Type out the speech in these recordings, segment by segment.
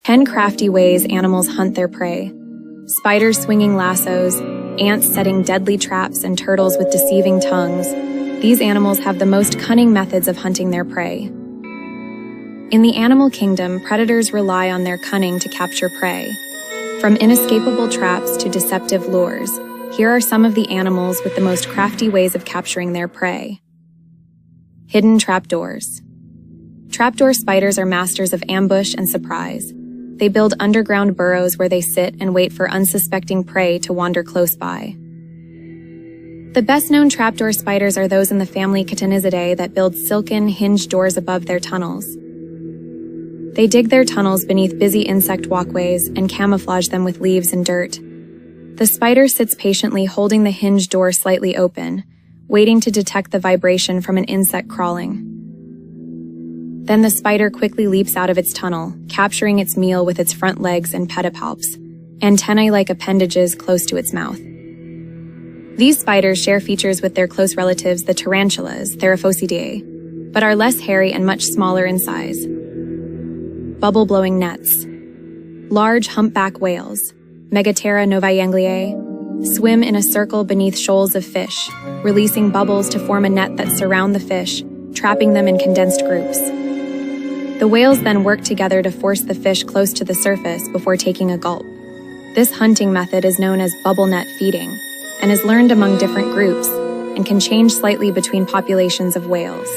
10 crafty ways animals hunt their prey. Spiders swinging lassos, ants setting deadly traps, and turtles with deceiving tongues. These animals have the most cunning methods of hunting their prey. In the animal kingdom, predators rely on their cunning to capture prey. From inescapable traps to deceptive lures, here are some of the animals with the most crafty ways of capturing their prey. Hidden trapdoors. Trapdoor spiders are masters of ambush and surprise. They build underground burrows where they sit and wait for unsuspecting prey to wander close by. The best-known trapdoor spiders are those in the family Catenizidae that build silken, hinged doors above their tunnels. They dig their tunnels beneath busy insect walkways and camouflage them with leaves and dirt. The spider sits patiently holding the hinged door slightly open, waiting to detect the vibration from an insect crawling. Then the spider quickly leaps out of its tunnel, capturing its meal with its front legs and pedipalps, antennae-like appendages close to its mouth. These spiders share features with their close relatives, the tarantulas, Theraphosidae, but are less hairy and much smaller in size. Bubble-blowing nets. Large humpback whales, Megathera novaeangliae, swim in a circle beneath shoals of fish, releasing bubbles to form a net that surround the fish, trapping them in condensed groups. The whales then work together to force the fish close to the surface before taking a gulp. This hunting method is known as bubble net feeding, and is learned among different groups, and can change slightly between populations of whales.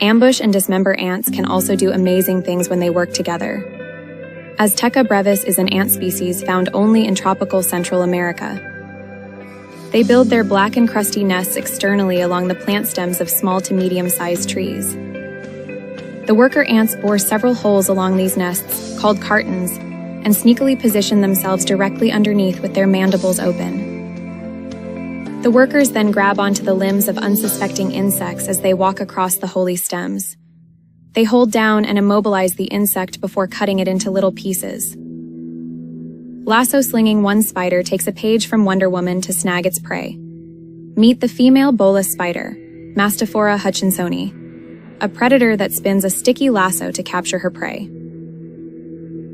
Ambush and dismember ants can also do amazing things when they work together. Azteca brevis is an ant species found only in tropical Central America. They build their black and crusty nests externally along the plant stems of small to medium-sized trees. The worker ants bore several holes along these nests, called cartons, and sneakily position themselves directly underneath with their mandibles open. The workers then grab onto the limbs of unsuspecting insects as they walk across the holey stems. They hold down and immobilize the insect before cutting it into little pieces. Lasso-slinging one spider takes a page from Wonder Woman to snag its prey. Meet the female bolus spider, Mastophora hutchinsoni, a predator that spins a sticky lasso to capture her prey.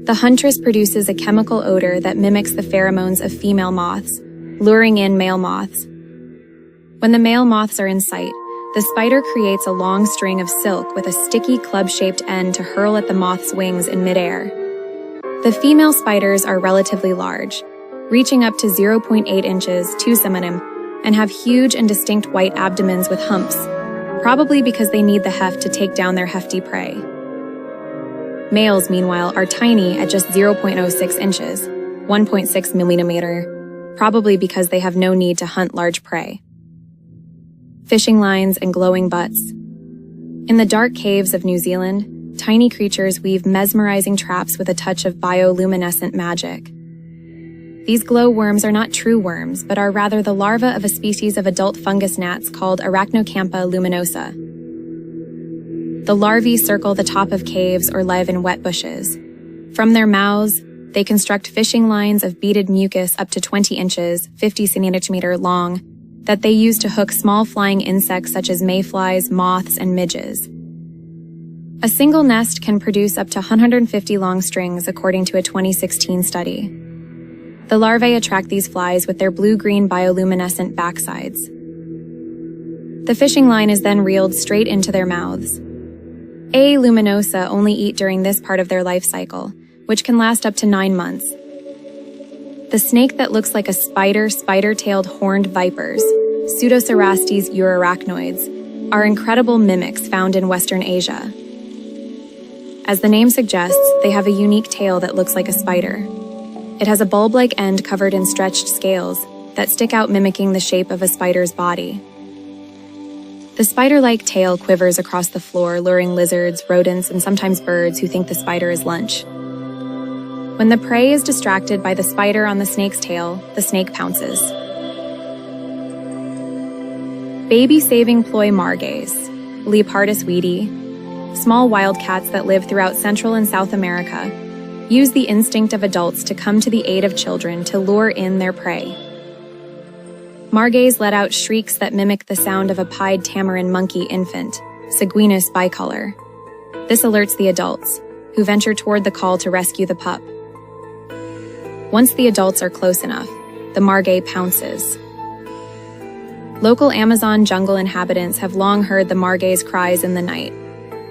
The huntress produces a chemical odor that mimics the pheromones of female moths, luring in male moths. When the male moths are in sight, the spider creates a long string of silk with a sticky club-shaped end to hurl at the moth's wings in midair. The female spiders are relatively large, reaching up to 0.8 inches, 2 cm, and have huge and distinct white abdomens with humps, probably because they need the heft to take down their hefty prey. Males, meanwhile, are tiny at just 0.06 inches, 1.6 millimeter, probably because they have no need to hunt large prey. Fishing lines and glowing butts. In the dark caves of New Zealand, tiny creatures weave mesmerizing traps with a touch of bioluminescent magic. These glowworms are not true worms, but are rather the larvae of a species of adult fungus gnats called Arachnocampa luminosa. The larvae circle the top of caves or live in wet bushes. From their mouths, they construct fishing lines of beaded mucus up to 20 inches, 50 centimeters long, that they use to hook small flying insects such as mayflies, moths, and midges. A single nest can produce up to 150 long strings, according to a 2016 study. The larvae attract these flies with their blue-green bioluminescent backsides. The fishing line is then reeled straight into their mouths. A. luminosa only eat during this part of their life cycle, which can last up to 9 months. The snake that looks like a spider, spider-tailed horned vipers, Pseudocerastes eurarachnoids, are incredible mimics found in Western Asia. As the name suggests, they have a unique tail that looks like a spider. It has a bulb-like end covered in stretched scales that stick out, mimicking the shape of a spider's body. The spider-like tail quivers across the floor, luring lizards, rodents, and sometimes birds who think the spider is lunch. When the prey is distracted by the spider on the snake's tail, the snake pounces. Baby Saving Ploy Margays, Leopardus weedi, small wildcats that live throughout Central and South America, use the instinct of adults to come to the aid of children to lure in their prey. Margays let out shrieks that mimic the sound of a pied tamarin monkey infant, Seguinus bicolor. This alerts the adults, who venture toward the call to rescue the pup. Once the adults are close enough, the margay pounces. Local Amazon jungle inhabitants have long heard the margay's cries in the night,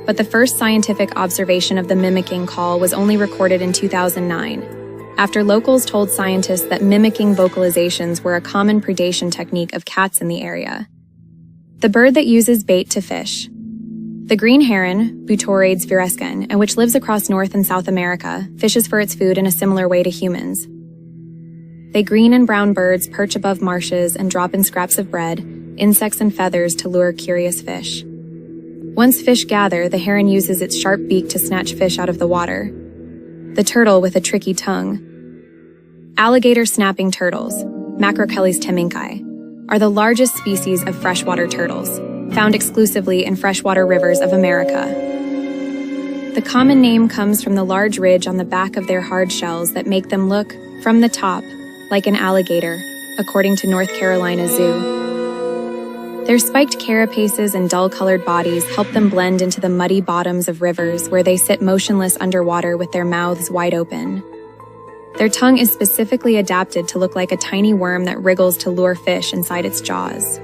but the first scientific observation of the mimicking call was only recorded in 2009, after locals told scientists that mimicking vocalizations were a common predation technique of cats in the area. The bird that uses bait to fish. The green heron, Butorades virescens, and which lives across North and South America, fishes for its food in a similar way to humans. They green and brown birds perch above marshes and drop in scraps of bread, insects and feathers to lure curious fish. Once fish gather, the heron uses its sharp beak to snatch fish out of the water. The turtle with a tricky tongue. Alligator snapping turtles, Macrochelys teminkai, are the largest species of freshwater turtles, found exclusively in freshwater rivers of America. The common name comes from the large ridge on the back of their hard shells that make them look, from the top, like an alligator, according to North Carolina Zoo. Their spiked carapaces and dull-colored bodies help them blend into the muddy bottoms of rivers where they sit motionless underwater with their mouths wide open. Their tongue is specifically adapted to look like a tiny worm that wriggles to lure fish inside its jaws.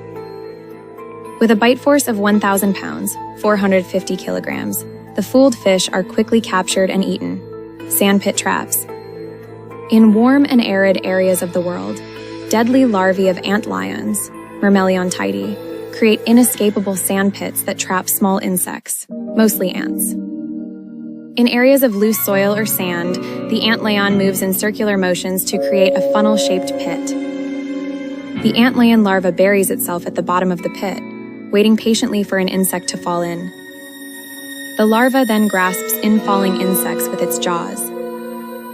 With a bite force of 1,000 pounds, 450 kilograms, the fooled fish are quickly captured and eaten. Sandpit traps. In warm and arid areas of the world, deadly larvae of antlions, Mermeliontidae, create inescapable sandpits that trap small insects, mostly ants. In areas of loose soil or sand, the antlion moves in circular motions to create a funnel-shaped pit. The antlion larva buries itself at the bottom of the pit, waiting patiently for an insect to fall in. The larva then grasps infalling insects with its jaws.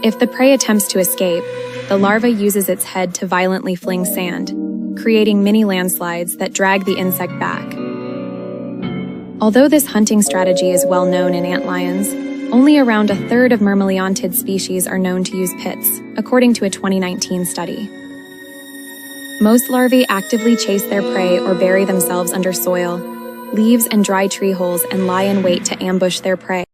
If the prey attempts to escape, the larva uses its head to violently fling sand, creating mini landslides that drag the insect back. Although this hunting strategy is well known in antlions, only around a third of mermeliontid species are known to use pits, according to a 2019 study. Most larvae actively chase their prey or bury themselves under soil, leaves and dry tree holes and lie in wait to ambush their prey.